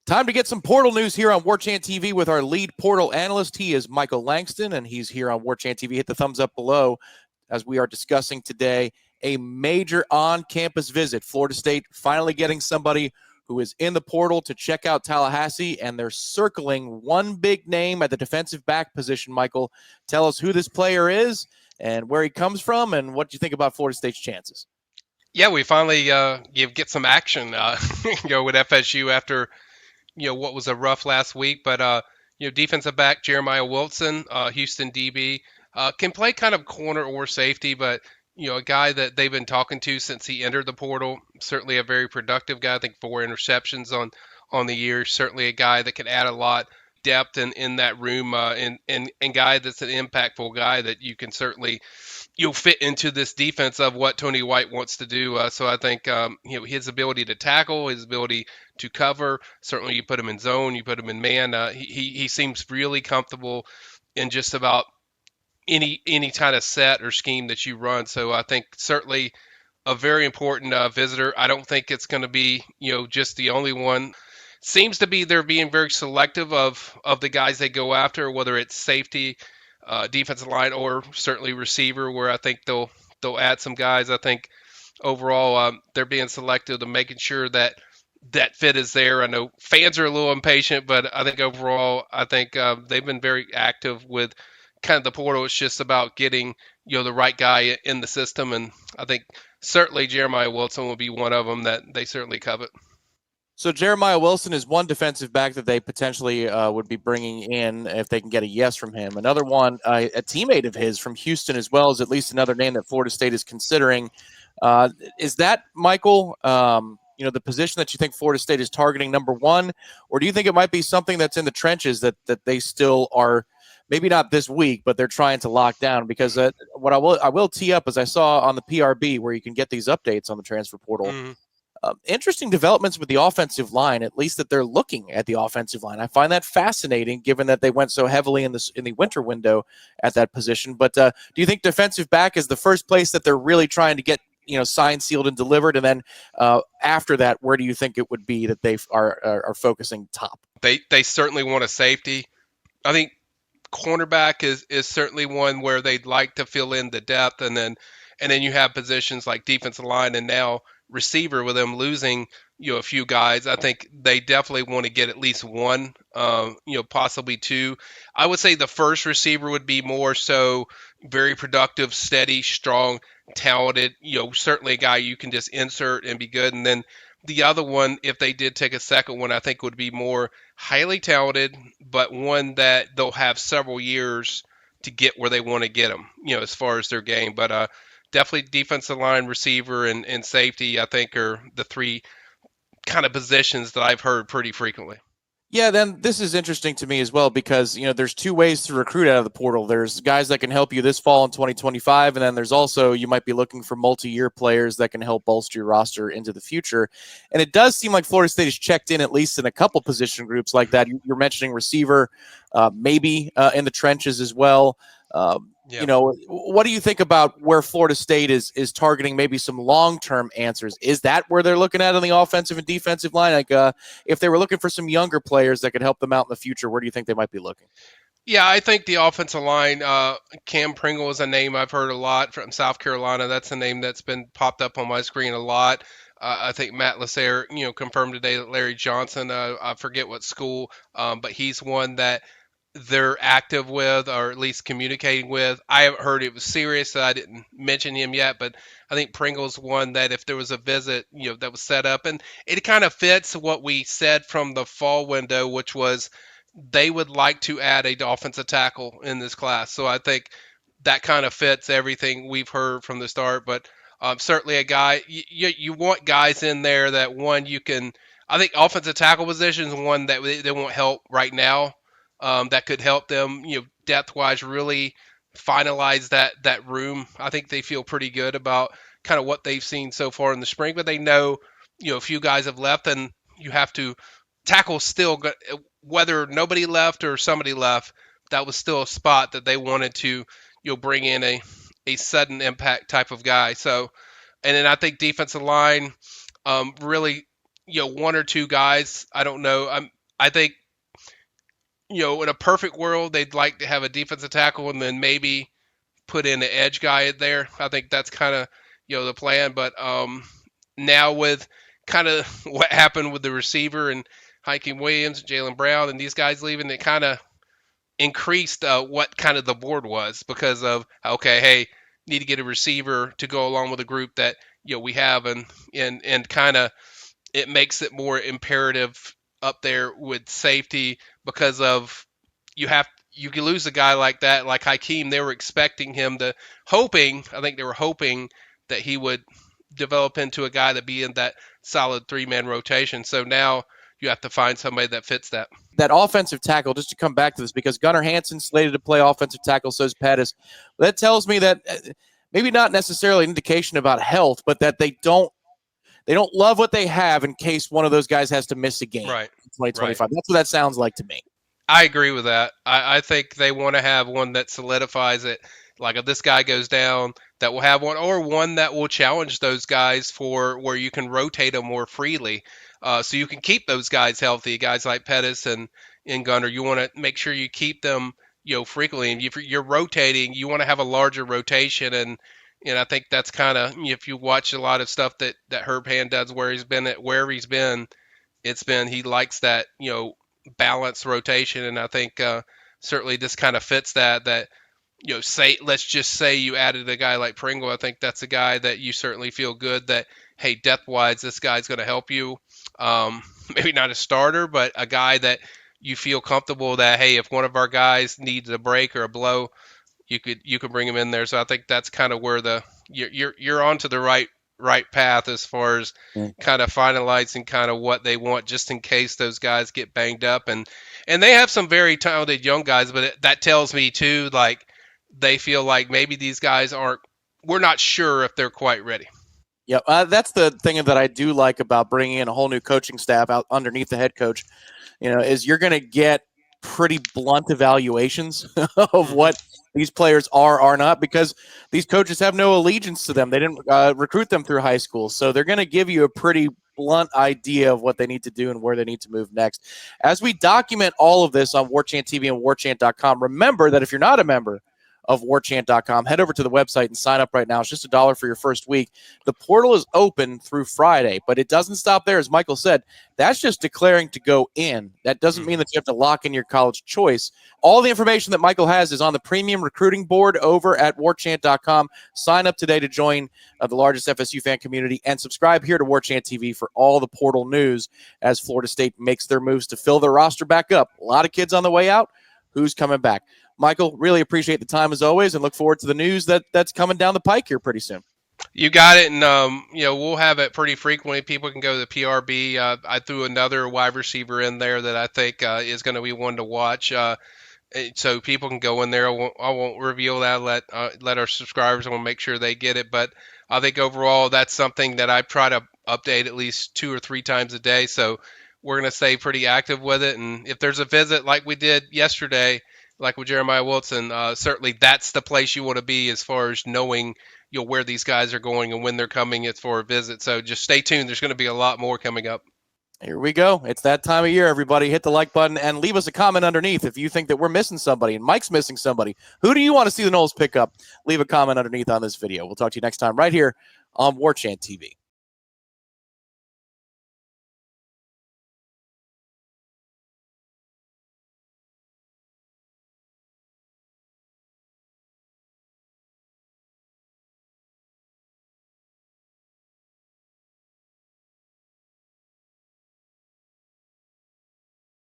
Time to get some portal news here on Warchant TV with our lead portal analyst. He is Michael Langston, and he's here on Warchant TV. Hit the thumbs up below as we are discussing today a major on-campus visit. Florida State finally getting somebody who is in the portal to check out Tallahassee, and they're circling one big name at the defensive back position. Michael, tell us who this player is and where he comes from and what you think about Florida State's chances. Yeah, we finally get some action with FSU after what was a rough last week. But defensive back Jeremiah Wilson, Houston DB, can play kind of corner or safety, but a guy that they've been talking to since he entered the portal. Certainly a very productive guy. I think 4 interceptions on the year. Certainly a guy that can add a lot depth in that room, and guy that's an impactful guy that you can certainly fit into this defense of what Tony White wants to do. So I think his ability to tackle, his ability to cover. Certainly, you put him in zone, you put him in man. He seems really comfortable in just about any kind of set or scheme that you run. So I think certainly a very important visitor. I don't think it's going to be just the only one. Seems to be they're being very selective of the guys they go after, whether it's safety, defensive line, or certainly receiver, where I think they'll add some guys. I think overall they're being selective and making sure that fit is there. I know fans are a little impatient, but I think overall they've been very active with kind of the portal. It's just about getting the right guy in the system, and I think certainly Jeremiah Wilson will be one of them that they certainly covet. So Jeremiah Wilson is one defensive back that they potentially would be bringing in if they can get a yes from him. Another one, a teammate of his from Houston as well, is at least another name that Florida State is considering. Is that, Michael, the position that you think Florida State is targeting, number one, or do you think it might be something that's in the trenches that they still are, maybe not this week, but they're trying to lock down? Because what I will tee up, as I saw on the PRB, where you can get these updates on the transfer portal. Mm-hmm. Interesting developments with the offensive line, at least that they're looking at the offensive line. I find that fascinating, given that they went so heavily in the winter window at that position. But do you think defensive back is the first place that they're really trying to get signed, sealed, and delivered? And then after that, where do you think it would be that they are focusing top? They certainly want a safety. I think cornerback is certainly one where they'd like to fill in the depth, and then you have positions like defensive line and now receiver with them losing a few guys. I think they definitely want to get at least one, possibly two. I would say the first receiver would be more so very productive, steady, strong, talented, certainly a guy you can just insert and be good. And then the other one, if they did take a second one, I think would be more highly talented, but one that they'll have several years to get where they want to get them, as far as their game. But definitely defensive line, receiver, and safety, I think, are the three kind of positions that I've heard pretty frequently. Yeah, then this is interesting to me as well, because there's two ways to recruit out of the portal. There's guys that can help you this fall in 2025, and then there's also, you might be looking for multi-year players that can help bolster your roster into the future. And it does seem like Florida State has checked in at least in a couple position groups like that. You're mentioning receiver, maybe in the trenches as well. Yeah. What do you think about where Florida State is targeting maybe some long-term answers? Is that where they're looking at on the offensive and defensive line? Like if they were looking for some younger players that could help them out in the future, where do you think they might be looking? Yeah, I think the offensive line, Cam Pringle is a name I've heard a lot from South Carolina. That's a name that's been popped up on my screen a lot. I think Matt Lasser, confirmed today that Larry Johnson, I forget what school, but he's one that they're active with, or at least communicating with. I haven't heard it was serious, so I didn't mention him yet, but I think Pringle's one that if there was a visit, that was set up, and it kind of fits what we said from the fall window, which was they would like to add a offensive tackle in this class. So I think that kind of fits everything we've heard from the start, but certainly a guy, you want guys in there that one you can, I think offensive tackle position is one that they won't help right now. That could help them, depth-wise, really finalize that room. I think they feel pretty good about kind of what they've seen so far in the spring, but they know, a few guys have left, and you have to tackle still, whether nobody left or somebody left, that was still a spot that they wanted to, bring in a sudden impact type of guy. So, and then I think defensive line, really one or two guys. I don't know. I think in a perfect world, they'd like to have a defensive tackle and then maybe put in an edge guy in there. I think that's kind of the plan. But now with kind of what happened with the receiver and Hakeem Williams, Jalen Brown, and these guys leaving, it kind of increased what kind of the board was because of okay, hey, need to get a receiver to go along with the group that we have, and kind of it makes it more imperative up there with safety because of you can lose a guy like that, like Hakeem. They were expecting him to I think they were hoping that he would develop into a guy that be in that solid 3-man rotation. So now you have to find somebody that fits that. That offensive tackle, just to come back to this, because Gunnar Hansen's slated to play offensive tackle, so is Pettis. That tells me that maybe not necessarily an indication about health, but that they don't love what they have in case one of those guys has to miss a game right. in 2025. Right. That's what that sounds like to me. I agree with that. I think they want to have one that solidifies it. Like if this guy goes down, that will have one, or one that will challenge those guys for where you can rotate them more freely, so you can keep those guys healthy. Guys like Pettis and Gunner, you want to make sure you keep them, frequently. And if you're rotating, you want to have a larger rotation, and I think that's kind of if you watch a lot of stuff that Herb Hand does, where he's been at wherever he's been, he likes that balanced rotation, and I think certainly this kind of fits that say let's just say you added a guy like Pringle. I think that's a guy that you certainly feel good that hey, depth wise this guy's going to help you, maybe not a starter but a guy that you feel comfortable that hey, if one of our guys needs a break or a blow, you could bring him in there. So I think that's kind of where you're onto the right path as far as kind of finalizing kind of what they want just in case those guys get banged up, and they have some very talented young guys, but that tells me too like they feel like maybe these guys we're not sure if they're quite ready. Yeah, that's the thing that I do like about bringing in a whole new coaching staff out underneath the head coach, is you're going to get pretty blunt evaluations of what these players are not, because these coaches have no allegiance to them. They didn't recruit them through high school. So they're going to give you a pretty blunt idea of what they need to do and where they need to move next. As we document all of this on Warchant TV and warchant.com, remember that if you're not a member of warchant.com, head over to the website and sign up right now. It's just $1 for your first week. The portal is open through Friday, but it doesn't stop there. As Michael said, that's just declaring to go in. That doesn't mean that you have to lock in your college choice. All the information that Michael has is on the premium recruiting board over at warchant.com. Sign up today to join the largest FSU fan community and subscribe here to Warchant TV for all the portal news as Florida State makes their moves to fill their roster back up. A lot of kids on the way out. Who's coming back? Michael, really appreciate the time as always, and look forward to the news that's coming down the pike here pretty soon. You got it, and we'll have it pretty frequently. People can go to the PRB. I threw another wide receiver in there that I think is going to be one to watch. So people can go in there. I won't reveal that. Let our subscribers. I want to make sure they get it. But I think overall that's something that I try to update at least 2 or 3 times a day. So we're going to stay pretty active with it. And if there's a visit like we did yesterday, like with Jeremiah Wilson, certainly that's the place you want to be as far as knowing where these guys are going and when they're coming. It's for a visit. So just stay tuned. There's going to be a lot more coming up. Here we go. It's that time of year, everybody. Hit the like button and leave us a comment underneath if you think that we're missing somebody and Mike's missing somebody. Who do you want to see the Noles pick up? Leave a comment underneath on this video. We'll talk to you next time right here on Warchant TV.